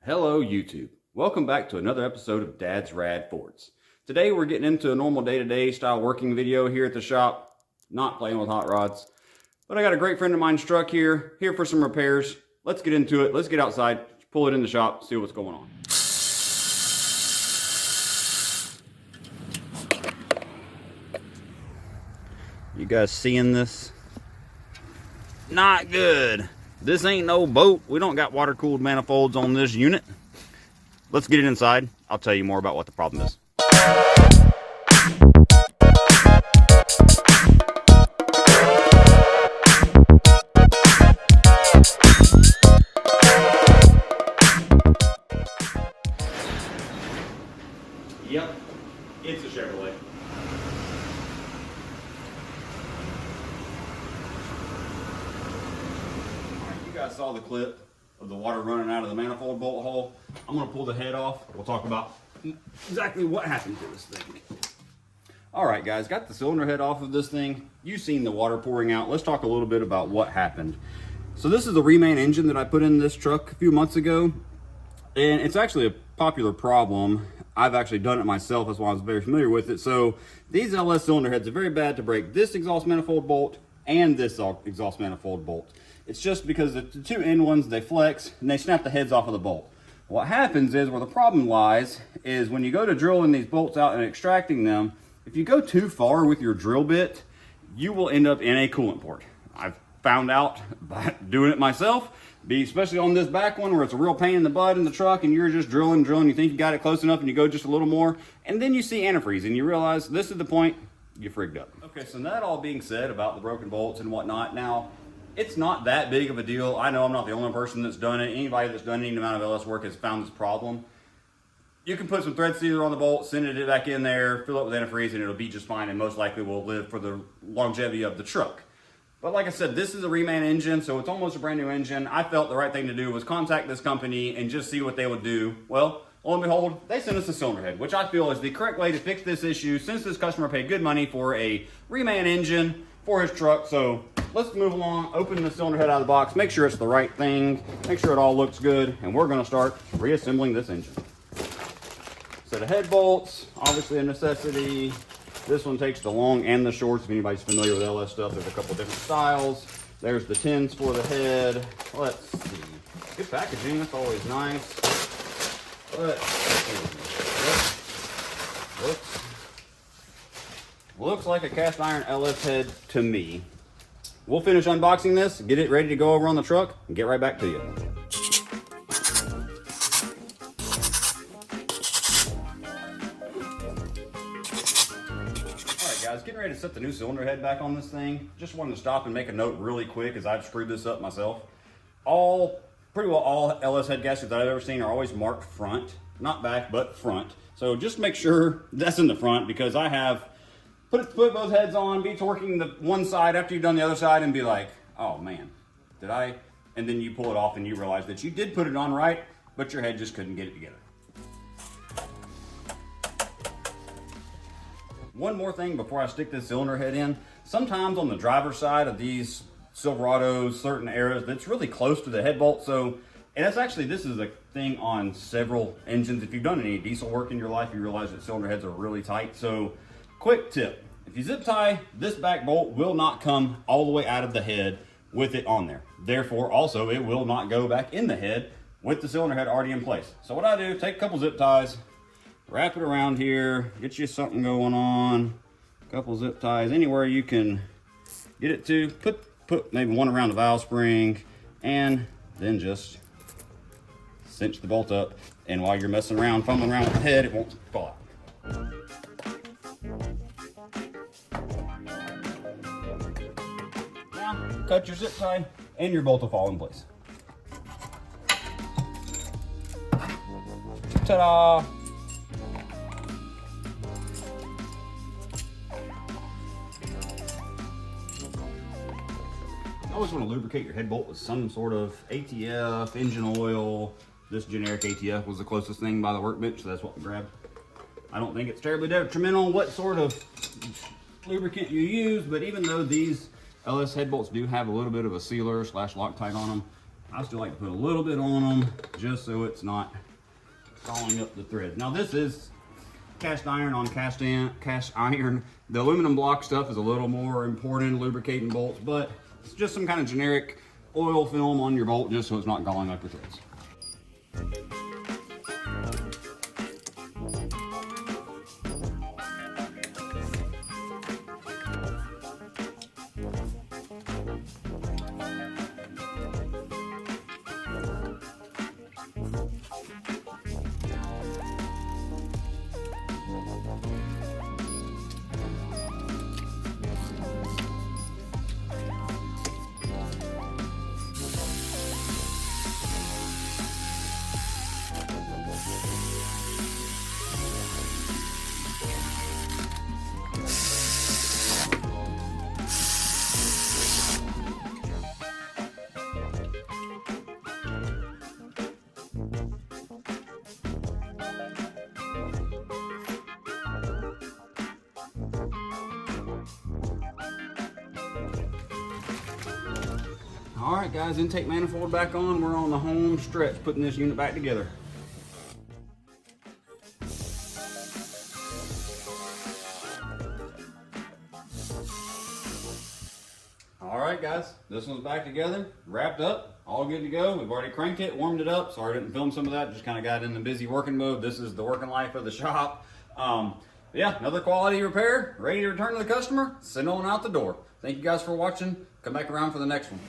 Hello YouTube. Welcome back to another episode of Dad's Rad Fords. Today we're getting into a normal day-to-day style working video here at the shop. Not playing with hot rods. But I got a great friend of mine's truck here for some repairs. Let's get into it. Let's get outside, pull it in the shop, see what's going on. You guys seeing this? Not good. This ain't no boat. We don't got water-cooled manifolds on this unit. Let's get it inside. I'll tell you more about what the problem is. Yep, it's a Chevrolet. You guys saw the clip of the water running out of the manifold bolt hole. I'm going to pull the head off. We'll talk about exactly what happened to this thing. Alright guys, got the cylinder head off of this thing. You've seen the water pouring out. Let's talk a little bit about what happened. So this is the reman engine that I put in this truck a few months ago. And it's actually a popular problem. I've actually done it myself. That's why I was very familiar with it. So these LS cylinder heads are very bad to break this exhaust manifold bolt and this exhaust manifold bolt. It's just because the two end ones, they flex and they snap the heads off of the bolt. What happens is, where the problem lies, is when you go to drilling these bolts out and extracting them, if you go too far with your drill bit, you will end up in a coolant port. I've found out by doing it myself, especially on this back one where it's a real pain in the butt in the truck and you're just drilling, you think you got it close enough and you go just a little more, and then you see antifreeze and you realize this is the point, you frigged up. Okay, so that all being said about the broken bolts and whatnot, now, it's not that big of a deal. I know I'm not the only person that's done it. Anybody that's done any amount of LS work has found this problem. You can put some thread sealer on the bolt, send it back in there, fill it with antifreeze, and it'll be just fine and most likely will live for the longevity of the truck. But like I said, this is a reman engine, so it's almost a brand new engine. I felt the right thing to do was contact this company and just see what they would do. Well, lo and behold, they sent us a cylinder head, which I feel is the correct way to fix this issue since this customer paid good money for a reman engine for his truck. So let's move along, open the cylinder head out of the box, make sure it's the right thing, make sure it all looks good, and we're gonna start reassembling this engine. Set of head bolts, obviously a necessity. This one takes the long and the shorts. If anybody's familiar with LS stuff, there's a couple different styles. There's the tins for the head. Let's see. Good packaging, that's always nice. Let's see. Looks like a cast iron LS head to me. We'll finish unboxing this, get it ready to go over on the truck, and get right back to you. Alright guys, getting ready to set the new cylinder head back on this thing. Just wanted to stop and make a note really quick as I've screwed this up myself. Pretty well all LS head gaskets that I've ever seen are always marked front. Not back, but front. So just make sure that's in the front, because I have put both heads on, be torquing the one side after you've done the other side and be like, oh man, did I? And then you pull it off and you realize that you did put it on right, but your head just couldn't get it together. One more thing before I stick this cylinder head in. Sometimes on the driver's side of these Silverados, certain eras, that's really close to the head bolt. So, and that's actually, this is a thing on several engines. If you've done any diesel work in your life, you realize that cylinder heads are really tight. So, quick tip, if you zip tie, this back bolt will not come all the way out of the head with it on there. Therefore, also, it will not go back in the head with the cylinder head already in place. So what I do, take a couple zip ties, wrap it around here, get you something going on, a couple zip ties, anywhere you can get it to. Put maybe one around the valve spring, and then just cinch the bolt up. And while you're messing around, fumbling around with the head, it won't fall out. Cut your zip tie and your bolt will fall in place. Ta-da! You always want to lubricate your head bolt with some sort of ATF, engine oil. This generic ATF was the closest thing by the workbench, so that's what we grabbed. I don't think it's terribly detrimental what sort of lubricant you use, but even though these LS head bolts do have a little bit of a sealer / Loctite on them, I still like to put a little bit on them just so it's not falling up the threads. Now this is cast iron on cast iron. The aluminum block stuff is a little more important, lubricating bolts, but it's just some kind of generic oil film on your bolt just so it's not galling up the threads. All right, guys, intake manifold back on. We're on the home stretch, putting this unit back together. All right, guys, this one's back together, wrapped up, all good to go. We've already cranked it, warmed it up. Sorry I didn't film some of that, just kind of got in the busy working mode. This is the working life of the shop. Yeah, another quality repair, ready to return to the customer, send on out the door. Thank you guys for watching. Come back around for the next one.